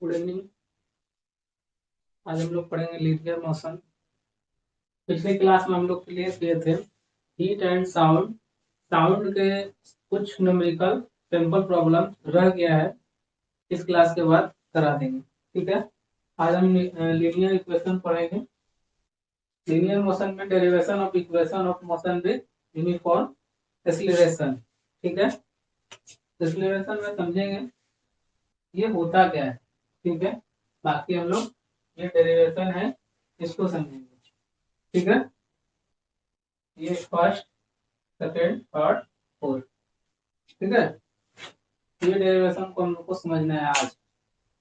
Good evening. आज हम लोग पढ़ेंगे लीनियर मोशन। पिछले क्लास में हम लोग क्लियर किए थे हीट एंड साउंड। साउंड के कुछ न्यूमेरिकल सिंपल प्रॉब्लम रह गया है, इस क्लास के बाद करा देंगे। ठीक है, आज हम लीनियर इक्वेशन पढ़ेंगे। लीनियर मोशन में derivation of equation of motion with uniform acceleration. ठीक है, एक्सीलरेशन में समझेंगे ये होता क्या है। ठीक है, बाकी हम लोग ये डेरिवेशन है इसको समझेंगे। ठीक है, ये फर्स्ट सेकेंड थर्ड फोर्थ। ठीक है, ये डेरिवेशन को हम लोग को समझना है आज।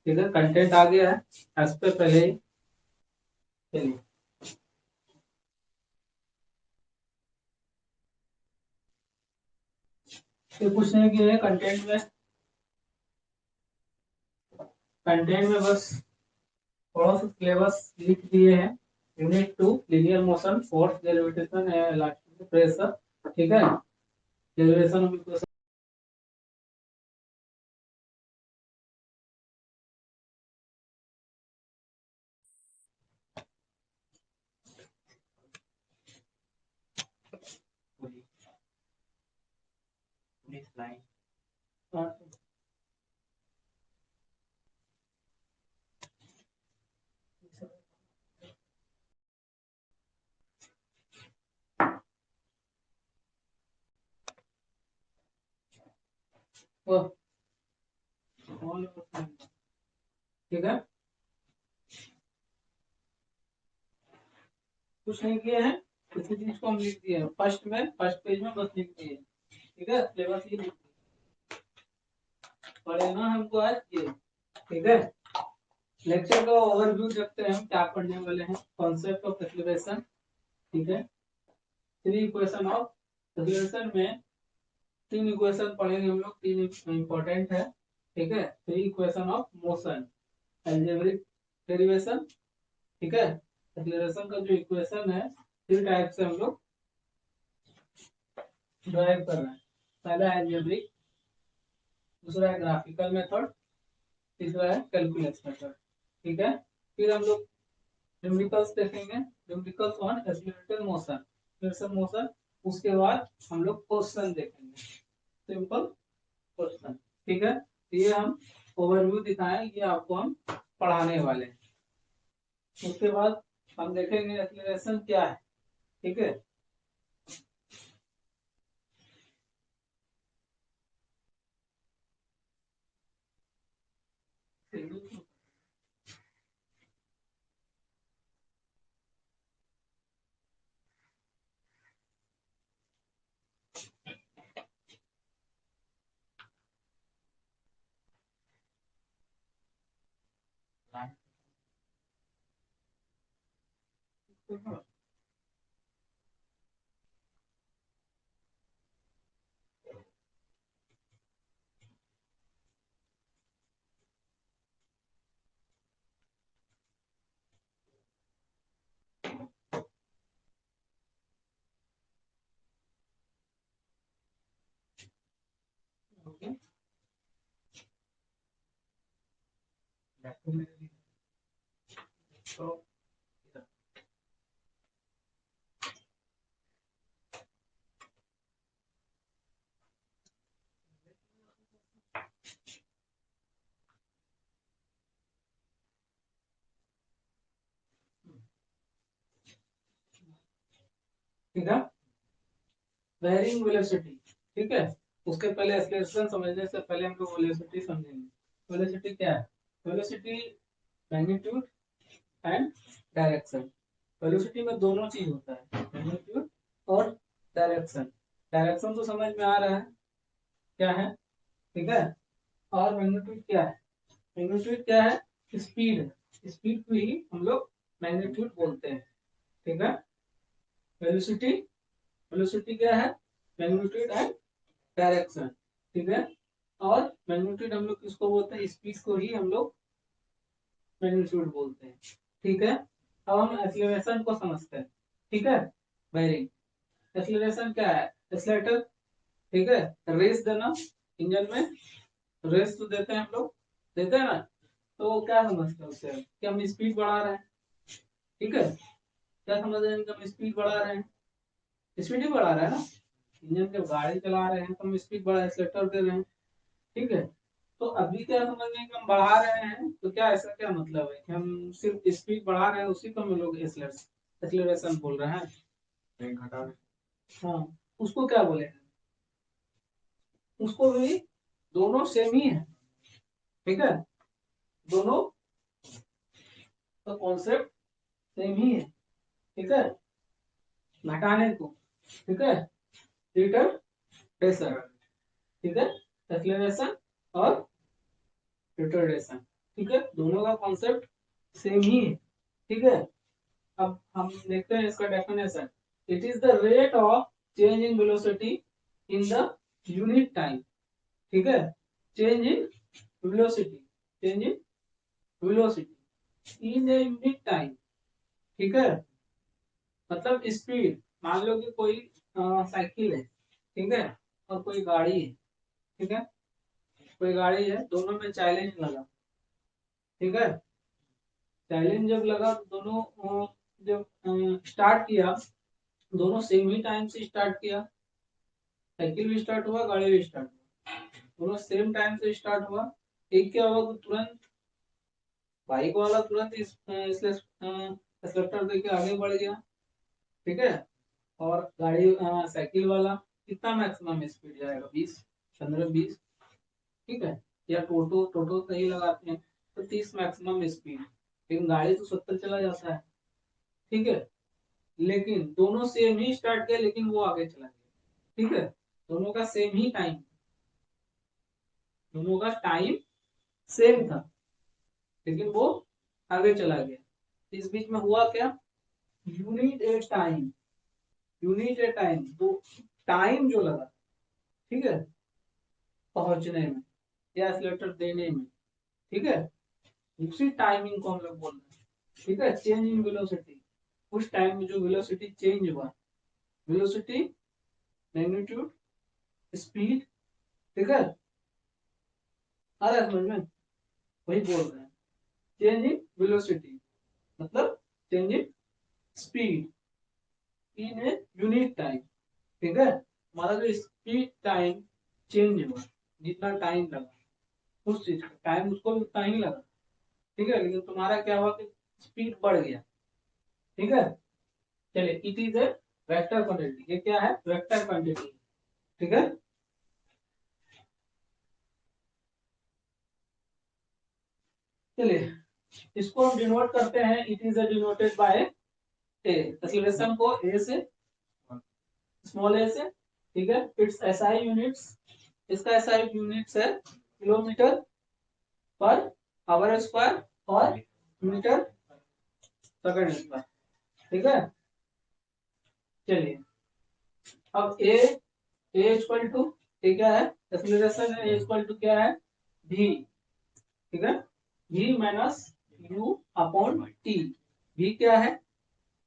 ठीक है, कंटेंट आ गया है इस पे पहले ही। चलिए, ये कुछ नहीं किया है कंटेंट में। कंटेंट में बस थोड़ा सा सिलेबस लिख दिए हैं। Unit 2 linear motion, force, derivation, elastic pressure. ठीक है, डेरिवेशन ऑफ इक्वेशन। ठीक है, कुछ नहीं किए हैं, किसी चीज को हम लिख दिए हैं फर्स्ट में, फर्स्ट पेज में बस लिख दिए। ठीक है, सिलेबस ये लिख पढ़ना हमको आज ये। ठीक है, लेक्चर का ओवरव्यू देखते हैं हम क्या पढ़ने वाले हैं। Concept of acceleration. ठीक है, थ्री इक्वेशन ऑफ एक्सीलरेशन में तीन इक्वेशन पढ़ेंगे हम लोग, तीन इंपॉर्टेंट है। ठीक है, three equation of motion, algebraic derivation. ठीक है, एक्सीलरेशन का जो इक्वेशन है थ्री टाइप से हम लोग ड्राइव कर रहे हैं। पहला है अलजेब्रिक, दूसरा है ग्राफिकल मेथड, तीसरा है कैलकुलस मेथड। ठीक है, फिर हम लोग न्यूमेरिकल्स देखेंगे, numericals on accelerated motion, acceleration motion. उसके बाद हम लोग क्वेश्चन देखेंगे, सिंपल क्वेश्चन। ठीक है, ये हम ओवरव्यू दिखाएं, ये आपको हम पढ़ाने वाले हैं। उसके बाद हम देखेंगे एक्सीलरेशन क्या है। ठीक है, ओके। तो ठीक है, वेरिंग वेलोसिटी। ठीक है, उसके पहले एक्सीलरेशन समझने से पहले हम लोग वेलोसिटी समझेंगे। वेलोसिटी क्या है? Velocity magnitude and direction. Velocity में दोनों चीज होता है, मैग्नीट्यूड और डायरेक्शन। डायरेक्शन तो समझ में आ रहा है क्या है। ठीक है, और मैग्नीट्यूड क्या है? मैग्नीट्यूड क्या है? स्पीड। स्पीड को ही हम लोग मैग्नीट्यूड बोलते हैं। ठीक है, वेलोसिटी, वेलोसिटी क्या है? Magnitude and direction. ठीक है, और मैग्नीट्यूड हम लोग किसको बोलते हैं? स्पीड को ही हम लोग मैग्नीट्यूड बोलते हैं। ठीक है, अब हम एक्सीलरेशन को समझते हैं। ठीक है, बेयरिंग। एक्सीलरेशन क्या है? एक्सीलरेटर। ठीक है, रेस देना इंजन में, रेस तो देते हैं हम लोग, देते हैं ना। तो क्या समझते हैं उससे कि हम स्पीड बढ़ा रहे हैं, ठीक है, क्या समझ रहे हैं कि हम स्पीड बढ़ा रहे हैं, स्पीड ही बढ़ा रहा है ना, इंजन जब गाड़ी चला रहे हैं तो हम स्पीड बढ़ा एक्सेलेरेटर दे रहे हैं, ठीक है। तो अभी क्या समझ रहे हैं कि हम बढ़ा रहे हैं, तो क्या ऐसा क्या मतलब है कि हम सिर्फ स्पीड बढ़ा रहे हैं, उसी को हम लोग एक्सेलरेशन बोल रहे हैं, घटा रहे हैं। हाँ, उसको क्या बोलेंगे, उसको भी दोनों सेम ही है, ठीक है, दोनों का कॉन्सेप्ट सेम ही है, ठीक है, घटाने को, ठीक है, रिटर्डेशन, ठीक है, एक्सेलरेशन और रिटर्डेशन, ठीक है, दोनों का कॉन्सेप्ट सेम ही है, ठीक है। अब हम देखते हैं इसका definition, it is the rate of change in velocity in the unit time, ठीक है, change in velocity, change in velocity in a unit time, ठीक है, मतलब स्पीड, मान लो कि कोई साइकिल है, ठीक है, और कोई गाड़ी है, ठीक है, कोई गाड़ी है, दोनों में चैलेंज लगा, ठीक है, चैलेंज जब लगा तो दोनों जब स्टार्ट किया, दोनों सेम ही टाइम से स्टार्ट किया, साइकिल भी स्टार्ट हुआ, गाड़ी भी स्टार्ट हुआ, दोनों सेम टाइम से स्टार्ट हुआ, एक क्या हुआ कि तुरंत बाइक वाला तुरंत इसलिए एक्सेलेरेटर देके आगे बढ़ गया, ठीक है, और गाड़ी साइकिल वाला कितना मैक्सिमम स्पीड जाएगा, 20, 15, 20, ठीक है, या टोटो टोटो सही लगाते हैं तो 30 मैक्सिमम स्पीड, लेकिन गाड़ी तो 70 चला जाता है, ठीक है, लेकिन दोनों सेम ही स्टार्ट किया, लेकिन वो आगे चला गया, ठीक है, दोनों का सेम ही टाइम, दोनों का टाइम सेम था, लेकिन वो आगे चला गया, इस बीच में हुआ क्या, unit A time, unit A time, तो टाइम जो लगा, ठीक है, पहुंचने में या एक्सीलरेटर देने में, ठीक है, उसी टाइमिंग को हम लोग बोल रहे हैं, ठीक है, चेंज इन वेलोसिटी, उस टाइम में जो वेलोसिटी चेंज हुआ, वेलोसिटी, मैग्नीट्यूड, स्पीड, ठीक है, आ रहा है समझ में, वही बोल रहे हैं, चेंज इन वेलोसिटी मतलब change in speed in a unit time, ठीक है, हमारा जो स्पीड टाइम चेंज हुआ, जितना टाइम लगा उस चीज का टाइम उसको भी उतना ही लगा, ठीक है, लेकिन तुम्हारा क्या हुआ कि स्पीड बढ़ गया, ठीक है। चलिए, it is a vector quantity, ये क्या है, वेक्टर क्वांटिटी, ठीक है। चलिए, इसको हम डिनोट करते हैं, it is denoted by A, acceleration को ए से, स्मॉल ए से, ठीक है, इट्स एसआई यूनिट्स, इसका एसआई यूनिट्स है किलोमीटर पर आवर स्क्वायर और मीटर सेकंड स्क्वायर, ठीक है। चलिए, अब ए इक्वल टू, ए क्या है, एक्सीलरेशन है, ए इक्वल टू क्या है, भी, ठीक है, v minus U upon T, v क्या है,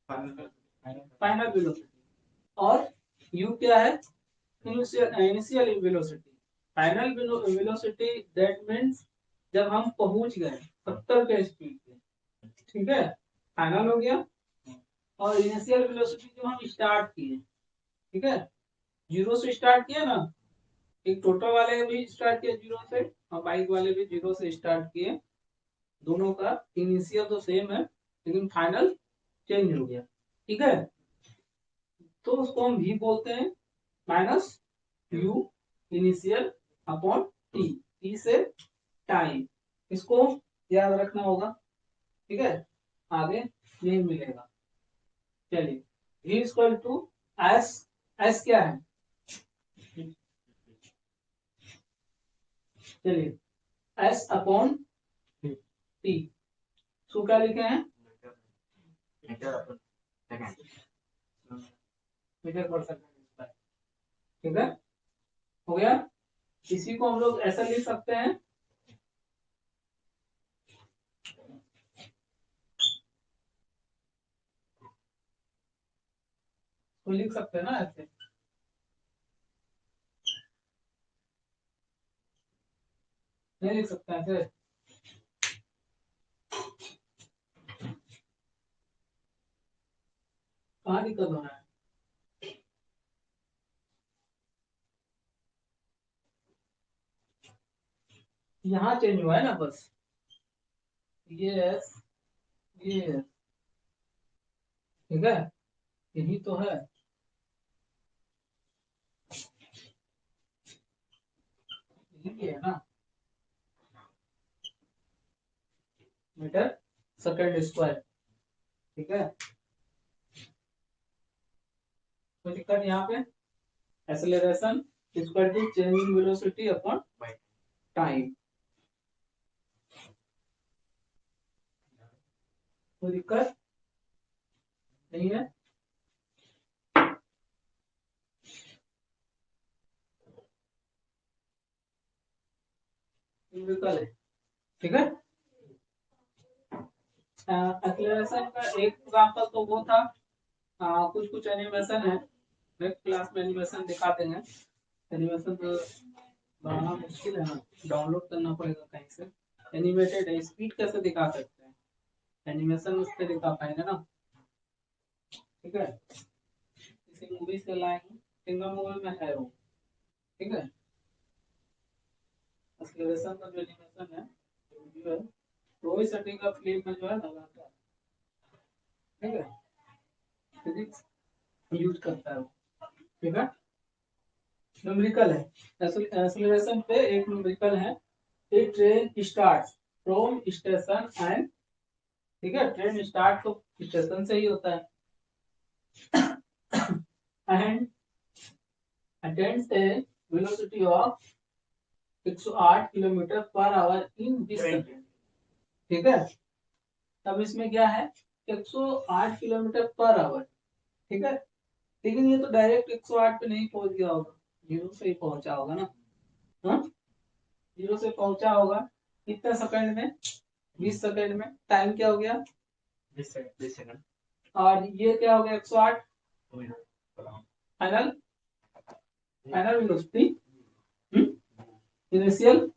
फाइनल वेलोसिटी, और u क्या है, initial velocity, final velocity, that means जब हम पहुंच गए 70 के स्पीड पे, ठीक है, फाइनल हो गया, और इनिशियल वेलोसिटी जो हम स्टार्ट किए, ठीक है, जीरो से स्टार्ट किया ना, एक टोटो वाले भी स्टार्ट किया जीरो से और बाइक वाले भी जीरो से स्टार्ट किए, दोनों का इनिशियल तो सेम है, लेकिन फाइनल चेंज हो गया, ठीक है, तो उसको हम भी बोलते हैं minus you initial upon T, T से टाइम, इसको याद रखना होगा, ठीक है, आगे यही मिलेगा। चलिए, v equal to s, s क्या है, चलिए, एस अपॉन टी, सो क्या लिखे हैं, मीटर पर सेकंड, ठीक है, हो गया, इसी को हम लोग ऐसा लिख सकते हैं, तो लिख सकते हैं ना ऐसे, नहीं लिख सकते हैं ऐसे, कहाँ दिक्कत हो रहा है? यहाँ चेंज हुआ है ना बस, यस ये, ठीक है, यही तो है। यही है ना, मीटर सेकंड स्क्वायर, ठीक है। कोई दिक्कत यहाँ पे? Acceleration equal to change in velocity upon time. कोई दिक्कत नहीं है? न्यूमेरिकल है, ठीक है। एक्सेलरेशन का एक एग्जांपल तो वो था, कुछ कुछ एनिमेशन है, नेक्स्ट क्लास में एनिमेशन दिखा देंगे। एनिमेशन तो बनाना मुश्किल है ना, डाउनलोड करना पड़ेगा कहीं से। एनिमेटेड है, स्पीड कैसे दिखा सकते हैं? एनिमेशन उस पर दिखा पाएंगे ना, ठीक है। किसी मूवी से लाएंगे, सिंगल मूवी में है वो, ठीक है। एक्सेलरेशन का जो एनिमेशन है, जो है रोहित शेट्टी का फिल्म में जो है लगाता है, ठीक है, फिजिक्स यूज करता है वो, ठीक है। न्यूमेरिकल है, एक्सेलरेशन पे एक न्यूमेरिकल है। A train start from station and, ठीक है, ट्रेन स्टार्ट तो स्टेशन से ही होता है, and attains A velocity of 108 kilometre per our in 20 second, ठीक है। तब इसमें क्या है, 108 किलोमीटर पर आवर, ठीक है। लेकिन ये तो डायरेक्ट 108 पे नहीं पहुंच गया होगा, जीरो से ही पहुंचा होगा ना, हाँ, जीरो से पहुंचा होगा कितने सेकंड में? 20 सेकंड में। टाइम क्या हो गया? 20 सेकंड। और ये क्या हो गया? 108। Final, final velocity initial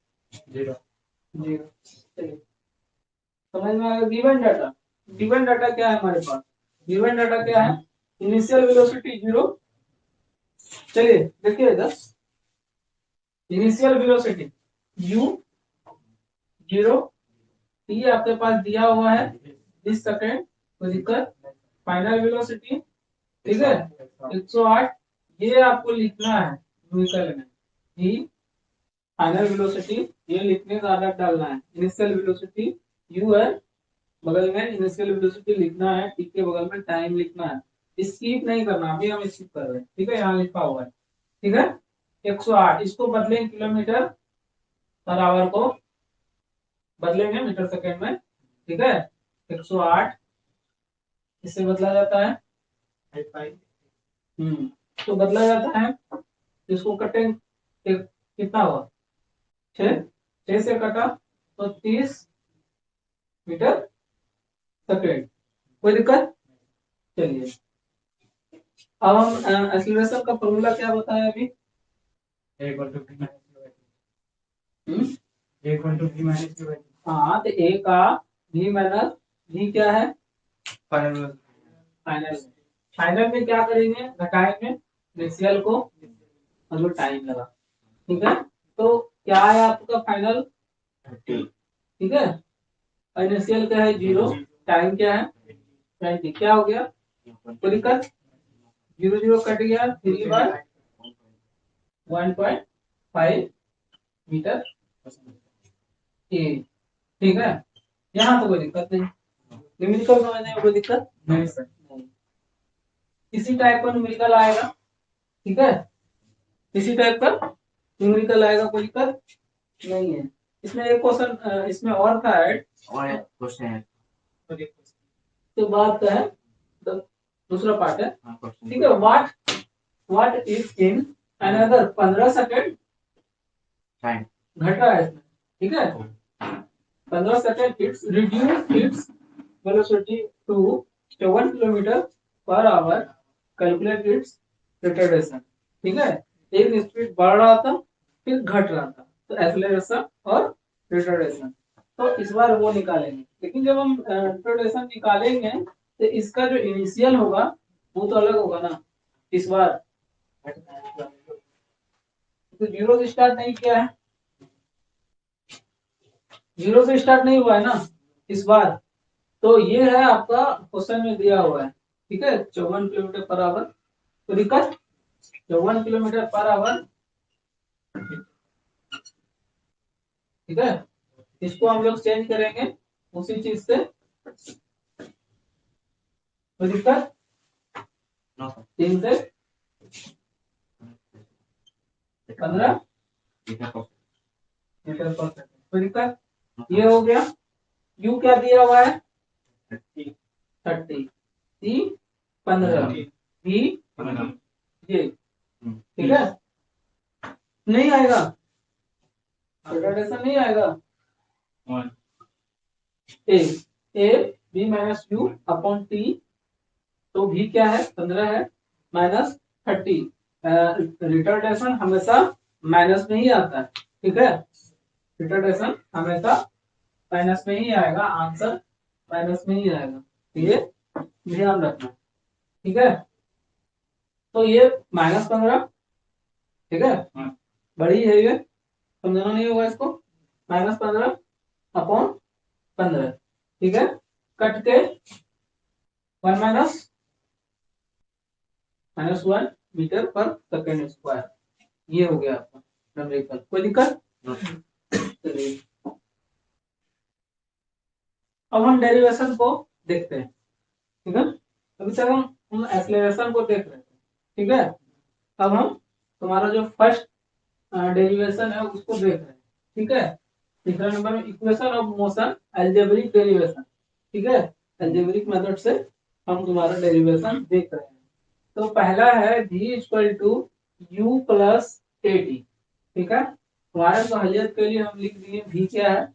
zero, zero. चलिए, समझ में आएगा। गिवन डाटा, गिवन डाटा क्या है हमारे पास? गिवन डाटा क्या है? Initial velocity zero. चलिए देखिए इधर, इनिशियल वेलोसिटी u जीरो, ये आपके पास दिया हुआ है 20 सेकंड, कोई दिक्कत? फाइनल वेलोसिटी, ठीक है, 108। ये आपको लिखना है न्यूमेरिकल में, जी फाइनल वेलोसिटी, ये लिखने का आदत डालना है। इनिशियल वेलोसिटी u है, बगल में इनिशियल वेलोसिटी लिखना है, टी के बगल में टाइम लिखना है। स्किप नहीं करना, अभी हम स्किप कर रहे हैं, ठीक है, यहाँ लिखा हुआ है, ठीक है। 108 इसको बदलेंगे किलोमीटर पर आवर को, बदलेंगे मीटर सेकंड में, ठीक है। 108 इससे बदला जाता है, तो बदला जाता है, इसको कटेंगे, कितना हुआ? 6, 6 से कटा तो 30 मीटर सेकंड, कोई दिक्कत? चलिए, अब हम एक्सीलरेशन का फॉर्मूला क्या बताया अभी? हाँ, तो ए का v माइनस v क्या है? फाइनल, फाइनल, फाइनल में क्या करेंगे? घटाएंगे इनिशियल को, मतलब टाइम लगा, ठीक है। तो क्या है आपका फाइनल? 30, ठीक है। इनिशियल क्या है? जीरो, टाइम क्या है? 20, क्या हो गया? कोई दिक्कत? जीरो जीरो कट गया, 3/1.5 मीटर ए, ठीक है। यहाँ तो कोई दिक्कत नहीं, न्यूमेरिकल समझने में कोई दिक्कत नहीं सर। इसी टाइप का न्यूमेरिकल आएगा, ठीक है, इसी टाइप का न्यूमेरिकल आएगा, कोई दिक्कत नहीं है। इसमें एक क्वेश्चन इसमें और था ऐड, और क्वेश्चन है, तो बात का है, तो दूसरा पार्ट है, ठीक है। What is in another 15 second time, घटा है इसमें, ठीक है। 15 second its reduce its velocity to 1 kilometre per hour, calculate its retardation, ठीक है। एक स्पीड बढ़ रहा था फिर घट रहा था, तो एक्सेलरेशन और रिटार्डेशन, तो इस बार वो निकालेंगे। लेकिन जब हम रिटार्डेशन निकालेंगे तो इसका जो इनिशियल होगा वो तो अलग होगा ना इस बार। तो जीरो से स्टार्ट नहीं किया है, जीरो से स्टार्ट नहीं हुआ है ना इस बार। तो ये है आपका क्वेश्चन में दिया हुआ है, ठीक है, 54 किलोमीटर पर आवर। तो दिक्कत 54 किलोमीटर पर आवर, ठीक है। इसको हम लोग चेंज करेंगे उसी चीज से। कोई दिक्कत 3 से 15 मीटर पर सेकंड, कोई दिक्कत। ये हो गया। यू क्या दिया हुआ है 30, सी 15, बी ये, ठीक है। नहीं आएगा, रोटेशन नहीं आएगा। A A B minus U upon T, तो भी क्या है 15 है माइनस 30। रिटर्डेशन हमेशा माइनस में ही आता है, ठीक है। रिटर्डेशन हमेशा माइनस में ही आएगा, आंसर माइनस में ही आएगा, ये ध्यान रखना, ठीक है। तो ये -15, ठीक है, बड़ी है ये, समझना नहीं होगा इसको। -15 अपॉन 15, ठीक है, कट के 1 -1 मीटर पर सेकेंड स्क्वायर, ये हो गया आपका न्यूमेरिकल। कोई दिक्कत। चलिए अब हम डेरिवेशन को देखते हैं, ठीक है। अभी तक हम एक्सेलरेशन को देख रहे थे, ठीक है। अब हम तुम्हारा जो फर्स्ट डेरिवेशन है उसको देख रहे हैं, ठीक है। तीसरा नंबर में equation of motion algebraic derivation, ठीक है। अलजेब्रिक मेथड से हम तुम्हारा डेरिवेशन देख रहे हैं। तो पहला है v equal to u plus a t, ठीक है। तुम्हारे सहूलियत के लिए हम लिख दिए v क्या है,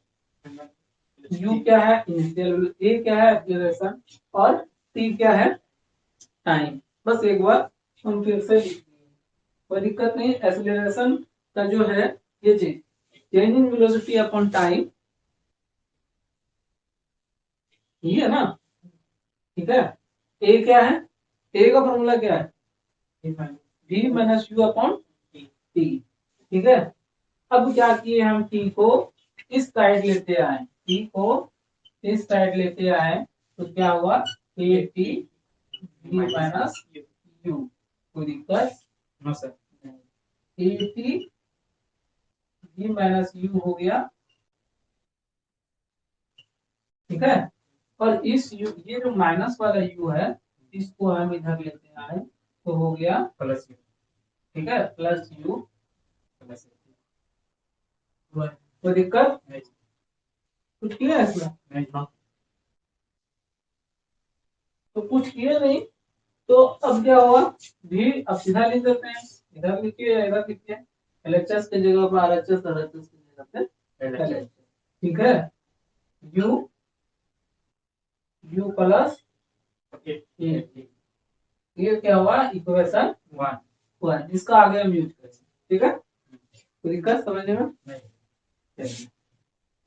u क्या है इनिशियल, a क्या है एक्सेलरेशन, और t क्या है टाइम। बस एक बार हम फिर से लिख दिए, कोई दिक्कत नहीं। एक्सेलरेशन का जो है ये चीज change in velocity upon time, ये है ना, ठीक है। ए क्या है, ए का फॉर्मूला क्या है v minus U upon T, ठीक है। अब क्या किए हम टी को इस साइड लेते आए, टी को इस साइड लेते आए, तो क्या हुआ a t v minus u, कोई दिक्कत no sir. A t v minus u हो गया, ठीक है। और इस यू, ये जो माइनस वाला यू है इसको हम इधर लेते आए, तो हो गया प्लस यू, ठीक है, प्लस यू प्लस। कोई दिक्कत नहीं, कुछ किया है इसमें नहीं, तो कुछ किया नहीं। तो अब क्या हुआ, भी अब सीधा लिख देते हैं, इधर लिखिए या इधर लिखिए, एलएचएस की जगह पर आरएचएस, आरएचएस की जगह पे एलएचएस, ठीक है। यू यू प्लस ए, ये क्या हुआ इक्वेशन 1, इसका आगे हम यूज करेंगे, ठीक है। तो दिक्कत समझने में नहीं,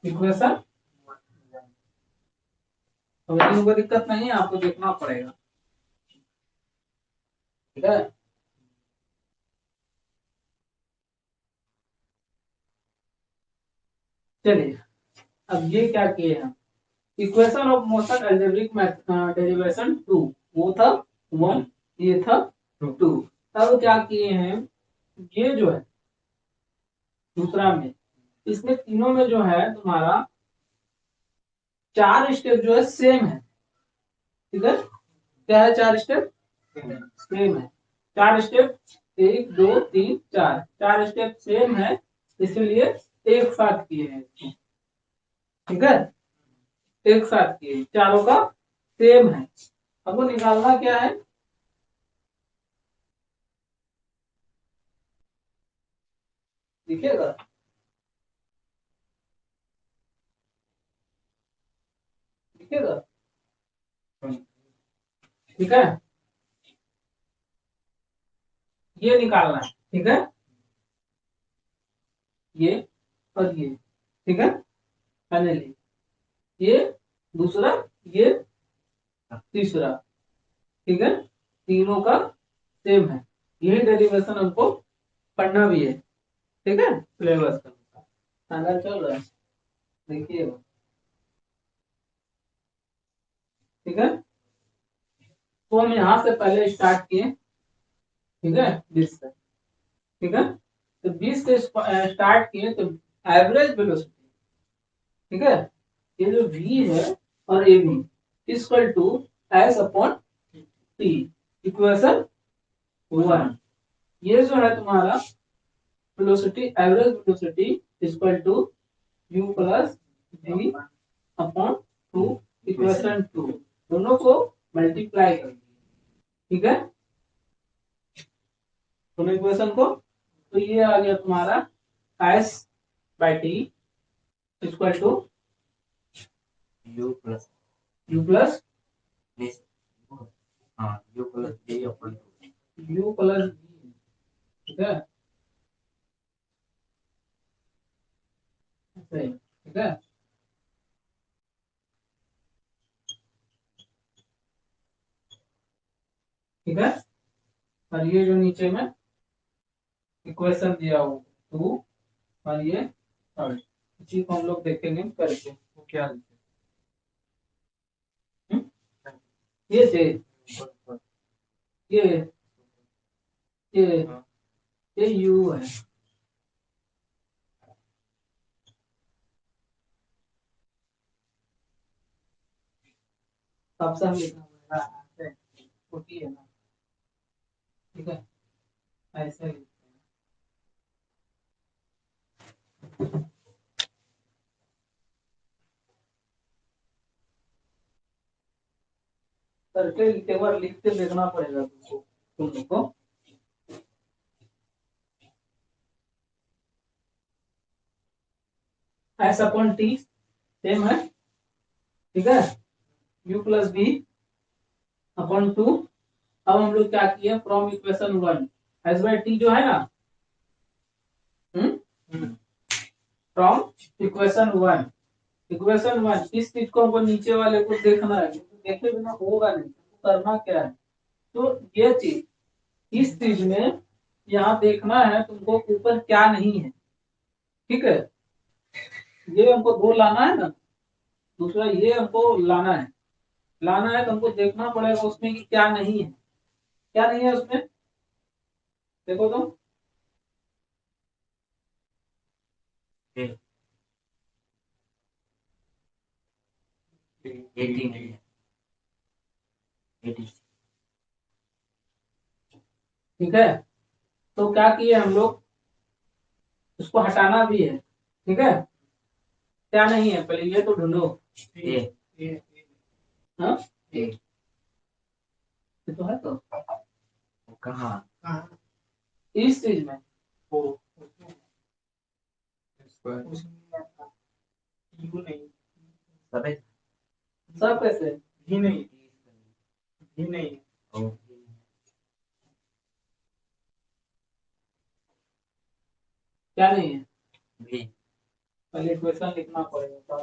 इक्वेशन समझने में कोई दिक्कत नहीं है, आपको देखना पड़ेगा, ठीक है। चलिए अब ये क्या किए हम, equation of motion algebraic derivation 2, वो था 1, ये था 2। अब क्या किए हैं, ये जो है दूसरा में, इसमें तीनों में जो है तुम्हारा 4 स्टेप जो है सेम है, ठीक है। क्या है 4 स्टेप सेम है, 4 स्टेप 1 2 3 4, 4 स्टेप सेम है, इसलिए एक साथ किए हैं, ठीक है। एक साथ किए, चारों का सेम है। अब वो निकालना क्या है, दिखेगा, दिखेगा, ठीक है। ये निकालना है, ठीक है, ये और ये, ठीक है। फाइनली ये दूसरा, ये तीसरा, ठीक है। तीनों का सेम है। यही डेरिवेशन हमको पढ़ना भी है, ठीक है, सिलेबस का खाना चल रहा है, देखिए, ठीक है। तो हम यहाँ से पहले स्टार्ट किए, ठीक है, 20 से, ठीक है। तो 20 से स्टार्ट किए तो एवरेज वेलोसिटी, ठीक है, ये जो v है और a b equal to s upon t, equation 1। ये जो है तुम्हारा velocity, average velocity equal to u plus v upon 2, equation 2, दोनों को मल्टीप्लाई कर, ठीक है, दोनों इक्वेशन को। तो ये आ गया तुम्हारा s by t equal to u plus u plus u plus d upon u plus v, ठीक है, ठीक है। ठीक है, और ये जो नीचे में इक्वेशन दिया हो 2 और ये थर्ड, इसी को हम लोग देखेंगे करके वो क्या हम्म? ये थे, ये ये ये यू है, सबसे हम लिखना पड़ेगा, छोटी है ना, ठीक है, ऐसे ही करके एक बार लिख के देखना पड़ेगा तुमको, तुम लोग को। एस अपॉन टी सेम है, ठीक है, यू प्लस बी अपॉन 2। अब हम लोग क्या किए, from equation 1 S by T जो है ना, फ्रॉम इक्वेशन 1, इक्वेशन 1 इस चीज को हमको नीचे वाले को देखना है, देखे बिना होगा नहीं, तो करना क्या है, तो ये चीज, इस चीज में यहाँ देखना है तुमको ऊपर क्या नहीं है, ठीक है, ये हमको दो लाना है ना, दूसरा ये हमको लाना है, लाना है तो हमको देखना पड़ेगा उसमें कि क्या नहीं है, क्या नहीं है उसमें, देखो तुम, ठीक है। तो क्या किए हम लोग, उसको हटाना भी है, ठीक है, क्या नहीं है पहले ये तो ढूंढो, हाँ ये तो है, तो कहाँ इस चीज में वो सबे सब कैसे ही नहीं, ही नहीं, क्या नहीं है, भी पहले इक्वेशन लिखना पड़ेगा,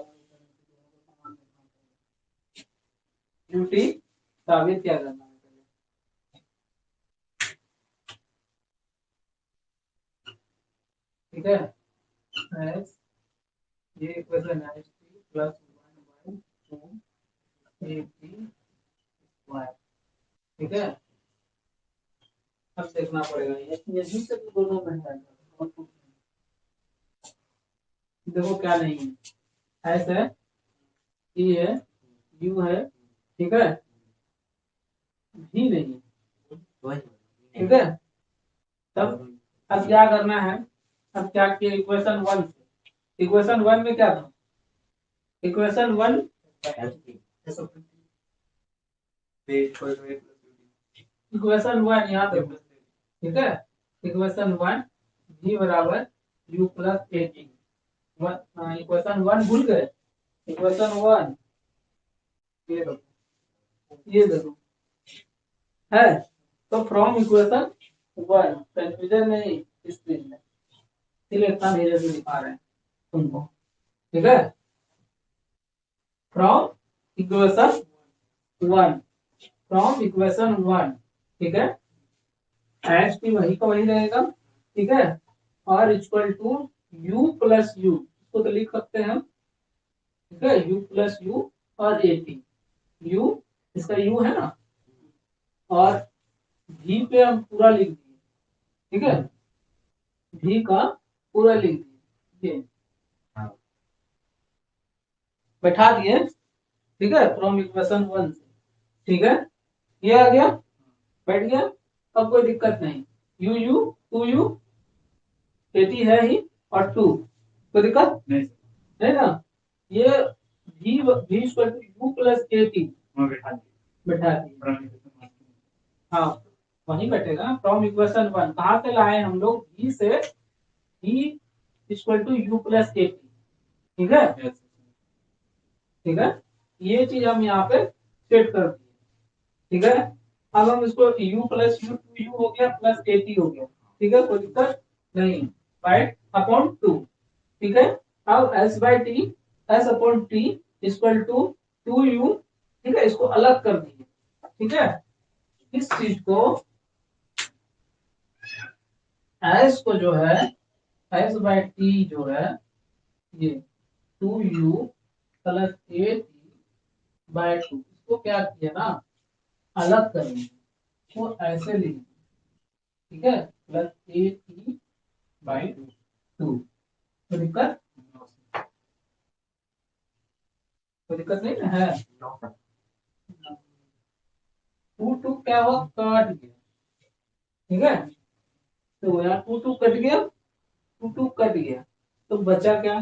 ड्यूटी साबित क्या करना है पहले, ठीक है, एस ये इक्वेशन है t plus 1/2 a t y, ठीक है। अब देखना पड़ेगा यही से तो दोनों में है, और कुछ नहीं। देखो क्या नहीं है, एस है, ई है, यू है, ठीक है, भी नहीं है, ठीक है। तब अब क्या करना है, अब क्या किया इक्वेशन 1 से, इक्वेशन 1 में क्या था, इक्वेशन 1 इक्वेशन 1 यहाँ देखो, ठीक है, इक्वेशन 1 जी बराबर you plus a T, equation 1 भूल गए, इक्वेशन 1 ये देखो है, तो फ्रॉम इक्वेशन 1 कंफ्यूजन नहीं इस चीज में, इसलिए इतना धीरे से दिखा रहे हैं तुमको, ठीक है, फ्रॉम इक्वेशन 1, फ्रॉम इक्वेशन 1 ठीक है, एच टी वही का वही रहेगा, ठीक है, और equal to u plus u, इसको तो लिख सकते हैं हम, ठीक है, यू प्लस यू और ए टी, यू इसका यू है ना, और भी पे हम पूरा लिख दिए, ठीक है, भी का पूरा लिख दिए, ये हाँ। बैठा दिए, ठीक है, फ्रॉम इक्वेशन 1 से, ठीक है, ये आ गया, बैठ गया, अब कोई दिक्कत नहीं, u u two u at है ही, और टू, कोई दिक्कत नहीं है ना, ये भी equal to u plus at मैं बैठा बैठा दिए, हाँ वहीं बैठेगा, फ्रॉम इक्वेशन 1 कहाँ से लाए हम लोग, भी से, भी equal to u plus at, ठीक है, ठीक है, ये चीज हम यहाँ पे सेट कर दिए, ठीक है, अब हम इसको u plus u two u हो गया प्लस एटी हो गया, ठीक है, कोई दिक्कत नहीं, बाय अपॉन टू, ठीक है, अब s by t, s upon t equal to two u, ठीक है, इसको अलग कर दिए, ठीक है, इस चीज को s को जो है s बाई टी जो है ये two u plus a t by two, इसको क्या किया ना, अलग करेंगे, वो ऐसे लिखेंगे, ठीक है, plus a T by two, कोई दिक्कत, कोई दिक्कत नहीं ना है, टू टू क्या हुआ, कट गया, ठीक है, तो यहाँ टू टू कट गया, टू टू कट गया, तो बचा क्या,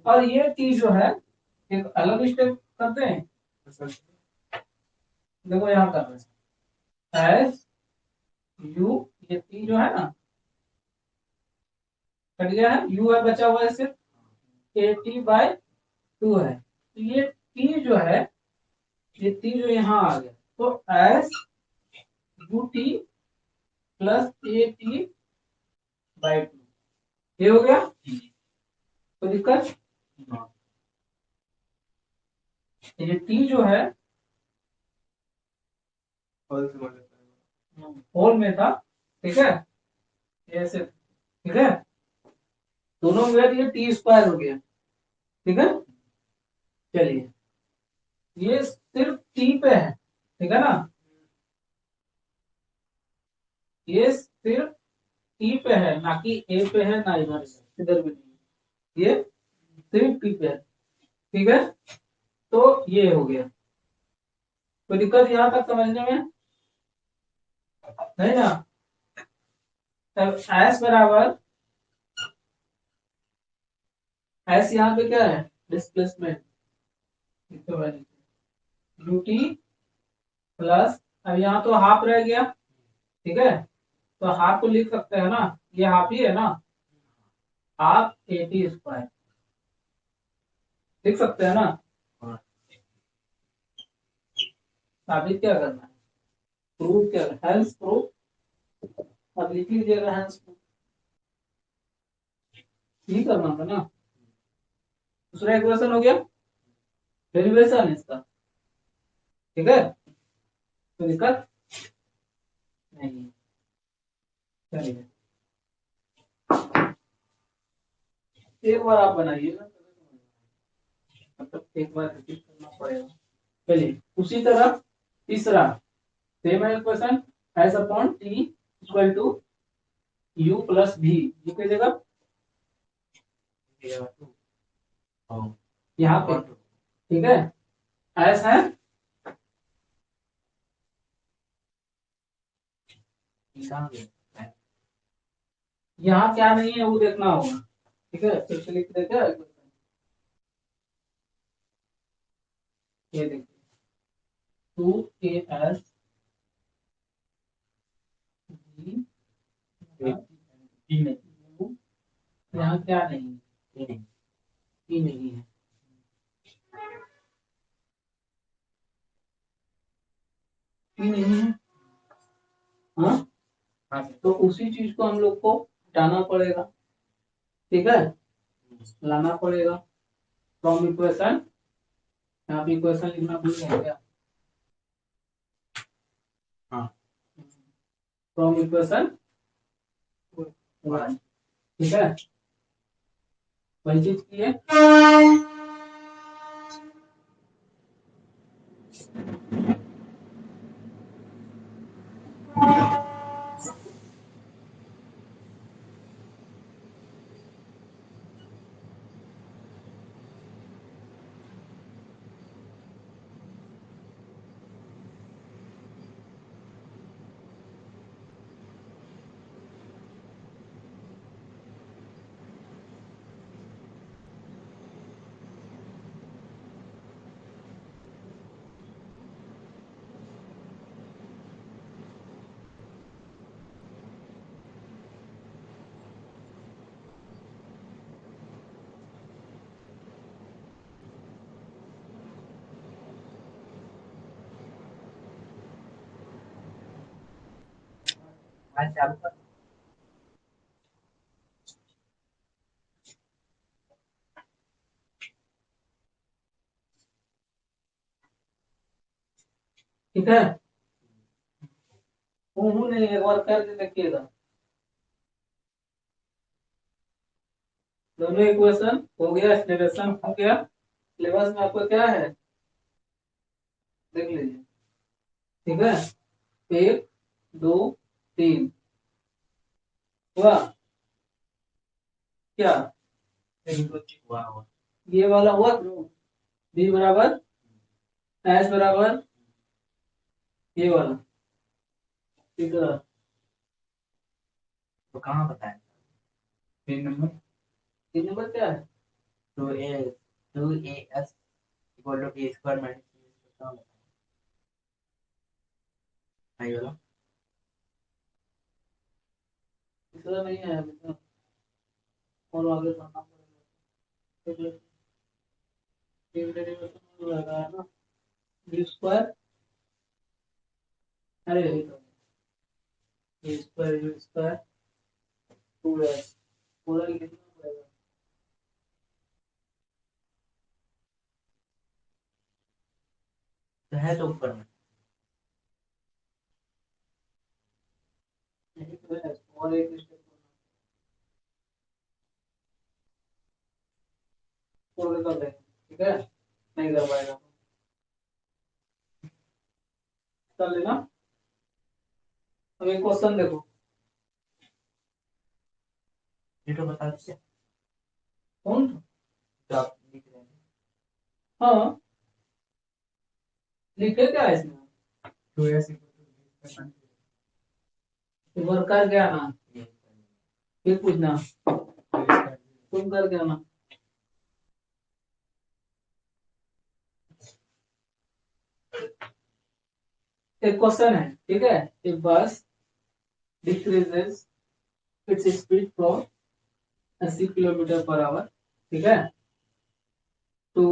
और ये चीज जो है एक अलग स्टेप करते हैं, देखो यहाँ कर रहे हैं एस यू, ये टी जो है ना कट गया है, यू है बचा हुआ है सिर्फ, ए टी बाय टू है, तो ये टी जो है, ये टी जो यहाँ आ गया, तो S U T plus a T by two, ये हो गया, तो दिक्कत, ये टी जो है होल में था, ठीक है, ऐसे, ठीक है, दोनों में ये टी स्क्वायर हो गया, ठीक है, चलिए, ये सिर्फ टी पे है, ठीक है ना, ये सिर्फ टी पे है, ना कि ए पे है, ना इधर भी नहीं, ये सिर्फ टी पे है, ठीक है, तो ये हो गया, कोई दिक्कत यहाँ तक समझने में नहीं ना, तब एस बराबर, एस यहाँ पे क्या है, डिस्प्लेसमेंट, यू टी प्लस, अब यहाँ तो हाफ रह गया, ठीक है, तो हाफ को लिख सकते हैं ना, ये हाफ ही है ना, हाफ ए टी स्क्वायर लिख सकते हैं ना, साबित क्या करना है, प्रूफ क्या, हेल्स प्रूफ, अब लिख लीजिएगा हेल्स प्रूफ, यही करना था ना, दूसरा इक्वेशन हो गया, डेरिवेशन इसका, ठीक है, तो दिक्कत नहीं, चलिए एक बार आप बनाइए ना, मतलब एक बार रिपीट करना पड़ेगा, चलिए उसी तरह तीसरा सेम है equation, s upon t equal to u plus भी, यू की जगह यहाँ पे, ठीक है, एस है, यहाँ क्या नहीं है वो देखना होगा, ठीक है, फिर से लिख देते हैं, ये देखिए टू ए एस यहाँ क्या नहीं है, ई नहीं है, ई नहीं है, हाँ, तो उसी चीज को हम लोग को हटाना पड़ेगा, ठीक है, लाना पड़ेगा फ्रॉम इक्वेशन, यहाँ पे इक्वेशन लिखना भूल गए क्या, फ्रॉम इक्वेशन 1, ठीक है, वही चीज की है। आज चालू कर। ठीक है, हूँ नहीं, एक बार करके देखिएगा। दोनों इक्वेशन हो गया, एक्सप्लेनेशन हो गया। सिलेबस में आपको क्या है देख लीजिए, ठीक है, 1 2 3 हुआ क्या, हुआ हुआ। ये वाला हुआ, बी बराबर एच बराबर ये वाला, ठीक है। तो कहाँ बताएं? 3 नंबर, 3 नंबर क्या है, 2as equal to a square minus कहाँ बताएं? नहीं बोला। तीसरा नहीं है अभी तक, और आगे बढ़ना पड़ेगा। एक डेरिवेशन हो रहा है ना, बी स्क्वायर, अरे यही तो, बी स्क्वायर 2s पूरा लिखना पड़ेगा। तो है तो ऊपर में। यही तो है, और एक स्टेप और कर देंगे, ठीक है, नहीं कर पाएगा कर लेना। अब एक क्वेश्चन देखो, ये तो बता दीजिए कौन, जो आप लिख रहे हैं। हाँ लिखे क्या है इसमें, 2s वर्क कर क्या ना, ये फिर पूछना, तुम कर क्या ना। एक क्वेश्चन है, ठीक है, एक बस decreases its speed from 80 kilometre per our, ठीक है, टू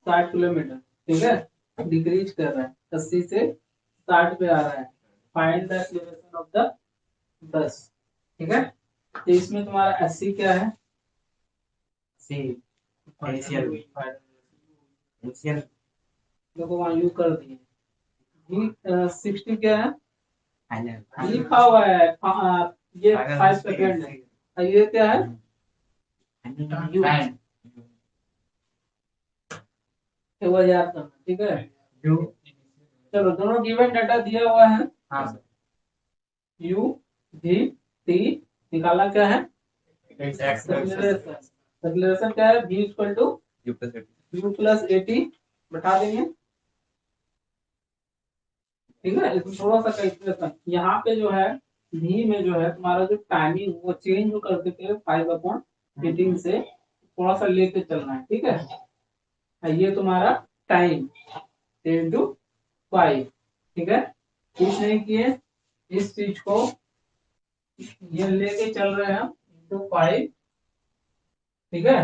60 किलोमीटर, ठीक है, डिक्रीज कर रहा है, 80 से 60 पे आ रहा है। Find the acceleration of the bus, ठीक है, तो इसमें तुम्हारा 80 क्या है, सी इनिशियल इनिशियल देखो वहां यू कर दिए, 60 क्या है, फाइनल लिखा हुआ है, ये 5 सेकेंड है, और ये क्या है, यू ये वो याद करना, ठीक है। यू चलो दोनों गिवन डाटा दिया हुआ है, हाँ यू भी टी, निकालना क्या है, एक्स एक्सीलरेशन, एक्सीलरेशन क्या है, v equal to u plus u plus at, बैठा देंगे, ठीक है। इसमें थोड़ा सा कैलकुलेशन यहाँ पे जो है, v में जो है तुम्हारा जो टाइमिंग वो चेंज जो कर देते हैं 5/18 से, थोड़ा सा लेके चलना है, ठीक है। और ये तुम्हारा टाइम 10/5, ठीक है, कुछ नहीं किए, इस चीज को ये लेके चल रहे हैं इंटू 5, ठीक है,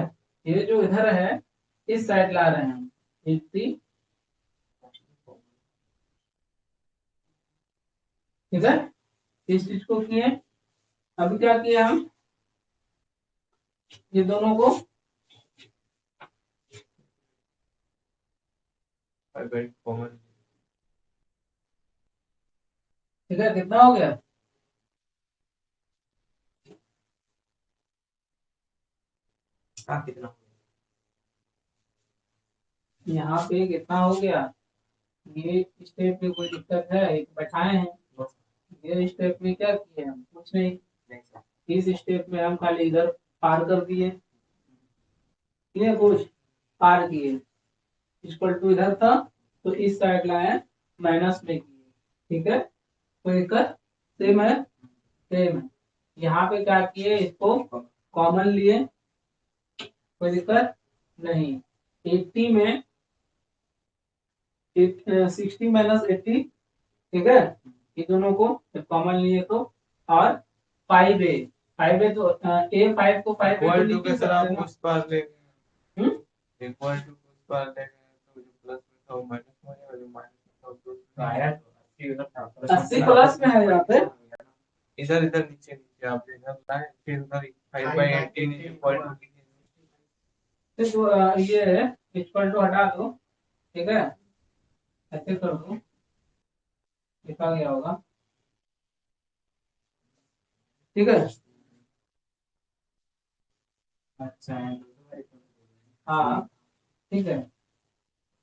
ये जो इधर है इस साइड ला रहे हैं हम 80, ठीक है, इस चीज को किए। अब क्या किया हम, ये दोनों को कॉमन ठीक है, कितना हो गया? हाँ कितना? यहाँ पे कितना हो गया? ये स्टेप में कोई दिक्कत है? एक बैठाए हैं, ये स्टेप में क्या किए हम? कुछ नहीं। नहीं सर। इस स्टेप में हम खाली इधर पार कर दिए, ये कुछ पार किए, इक्वल टू इधर था तो इस साइड लाए माइनस में किए। ठीक है, कोई दिक्कत? सेम है, सेम है। यहाँ पे क्या किए, इसको कॉमन लिए, कोई दिक्कत नहीं। 80 में 60 माइनस 80, ठीक है, ये दोनों को कॉमन लिए तो, और 5a, 5a तो ए 5 को 5 पे तो इक्वल टू लिख के ही सर सकते आप हैं ना। उस पार ले गए, हम्म? इक्वल टू उस पार ले गए तो जो प्लस में था वो माइनस में हो जाएगा, जो माइनस में था वो प्लस में आया तो 80 उधर था, प्लस 80 प्लस में है यहाँ पे। इधर इधर नीचे नीचे आप इधर लाए फिर उधर 5/18 इक्वल टू तो ये इक्वल टू हटा दो, ठीक है, ऐसे कर दो, लिखा गया होगा, ठीक है। अच्छा, हाँ ठीक है।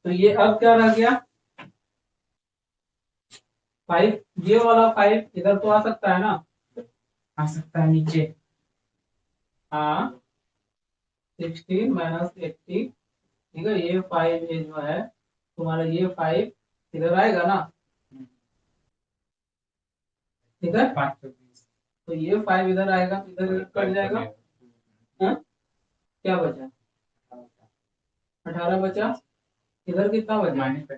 तो ये अब क्या रह गया? 5, ये वाला 5 इधर तो आ सकता है ना? आ सकता है नीचे। हाँ, 16 माइनस 80, ठीक है, ये 5 ये जो है तुम्हारा, ये 5 इधर आएगा ना, ठीक है। 520। तो ये 5 इधर आएगा, इधर कट जाएगा। हाँ? क्या बचा? 18 बचा। इधर कितना बचा? माइनस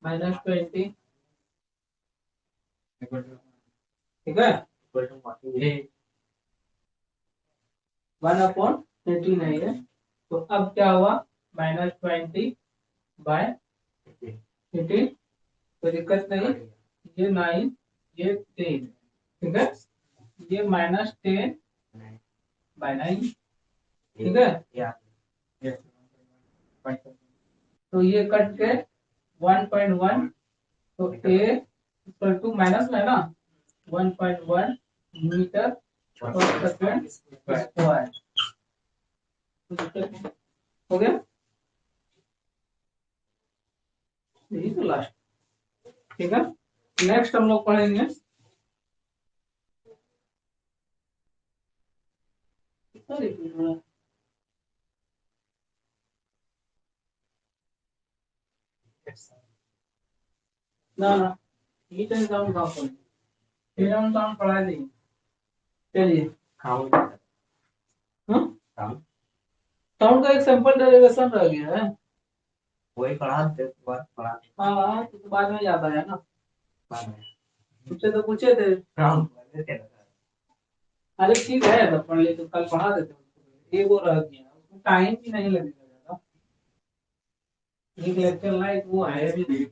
माइनस 20, इक्वल टू ठीक है, 48। 1/18 है ये। तो अब क्या हुआ? -20/18, कोई दिक्कत नहीं। ये 9, ये 10, ठीक है, ये -10/9, ठीक है। तो ये कट के 1.1, तो ए इक्वल टू माइनस में है ना, 1.1 मीटर पर सेकंड स्क्वायर, हो गया। यही तो लास्ट, ठीक है। नेक्स्ट हम लोग पढ़ेंगे, कितना रिपीट हो रहा है? ना ना, ये तो एग्जाम कहाँ पढ़ेंगे, फिर हम काम पढ़ा देंगे। चलिए, हाँ, साउंड का एक सिंपल डेरिवेशन रह गया है। वही पढ़ा दे, पढ़ा हाँ हाँ, तो बाद में याद आया ना, दे। तुझसे तो पूछे थे। अरे ठीक है, तो पढ़ ले, तो कल पढ़ा देते उसको। एक वो रह गया, उसमें टाइम भी नहीं लगेगा ज्यादा, एक लेक्चर लाइक वो है भी नहीं,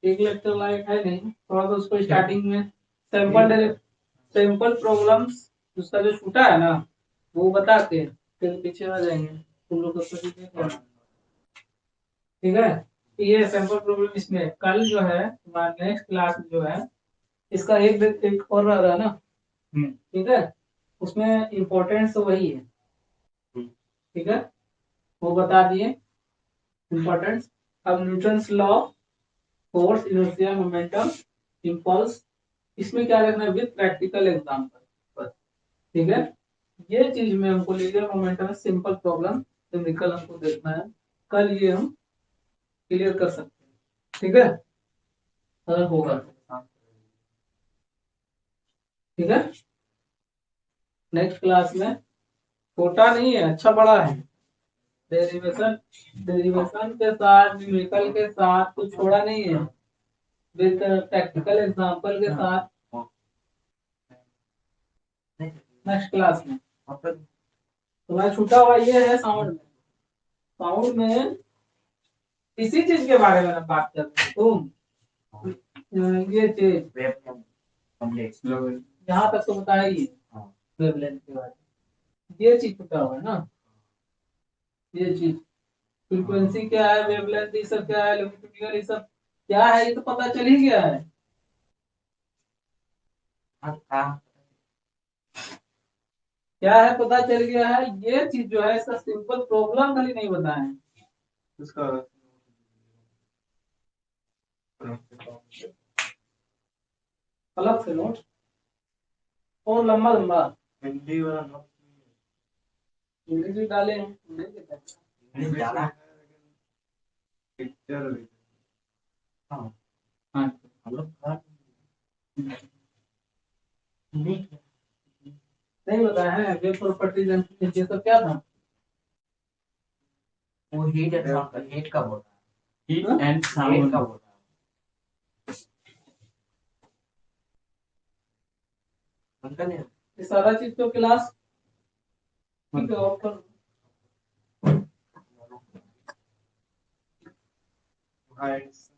एक लेक्चर लाइक है नहीं, थोड़ा सा उसको स्टार्टिंग में सैंपल प्रॉब्लम्स उसका जो छूटा है ना, वो बता के फिर पीछे आ जाएंगे, तुम लोग उसको देख लेना, ठीक है। तो ये सैंपल प्रॉब्लम इसमें कल जो है तुम्हारा नेक्स्ट क्लास जो है, इसका एक और रह रहा है ना, ठीक है, उसमें इम्पोर्टेंस तो वही है, ठीक है, वो बता दिए इम्पोर्टेंस। अब Newton's law, force, inertia, momentum, impulse, इसमें क्या रखना है? विद प्रैक्टिकल एग्जांपल, ठीक है। ये चीज में हमको linear momentum simple problem simple हमको देखना है, कल ये हम क्लियर कर सकते हैं, ठीक है, अगर होगा तो, ठीक है। नेक्स्ट क्लास में छोटा नहीं है, अच्छा बड़ा है, डेरिवेशन डेरिवेशन के साथ, न्यूमेरिकल के साथ कुछ छोड़ा नहीं है, विद प्रैक्टिकल एग्जांपल के साथ नेक्स्ट क्लास में। तुम्हारा छूटा हुआ ये है साउंड में, साउंड में इसी चीज के बारे में बात कर रहे हो तुम, ये चीज यहाँ तक तो बताया ही है, वेवलेंथ के बारे में, ये चीज छूटा हुआ है ना, ये चीज फ्रीक्वेंसी क्या है, वेवलेंथ ये सब क्या है, लॉन्गिट्यूडिनल ये सब क्या है ये तो पता चल ही गया है। हाँ काम क्या है पता चल गया है। ये चीज जो है इसका सिंपल प्रॉब्लम खाली नहीं बताए हैं। उसका अलग से नोट और लंबा लंबा हिंदी वाला नोट इंग्लिश भी डाले हैं नहीं देता है। इंग्लिश ज्यादा पिक्चर हाँ हाँ हम लोग कर नहीं नहीं बताया है वेब प्रॉपर्टीज एंड ये सब क्या था। वो हीट एंड साउंड का हीट का बोल रहा हीट एंड है हीट साउंड का बोल रहा है उनका नहीं ये सारा चीज तो क्लास ठीक है ओपन हाइट्स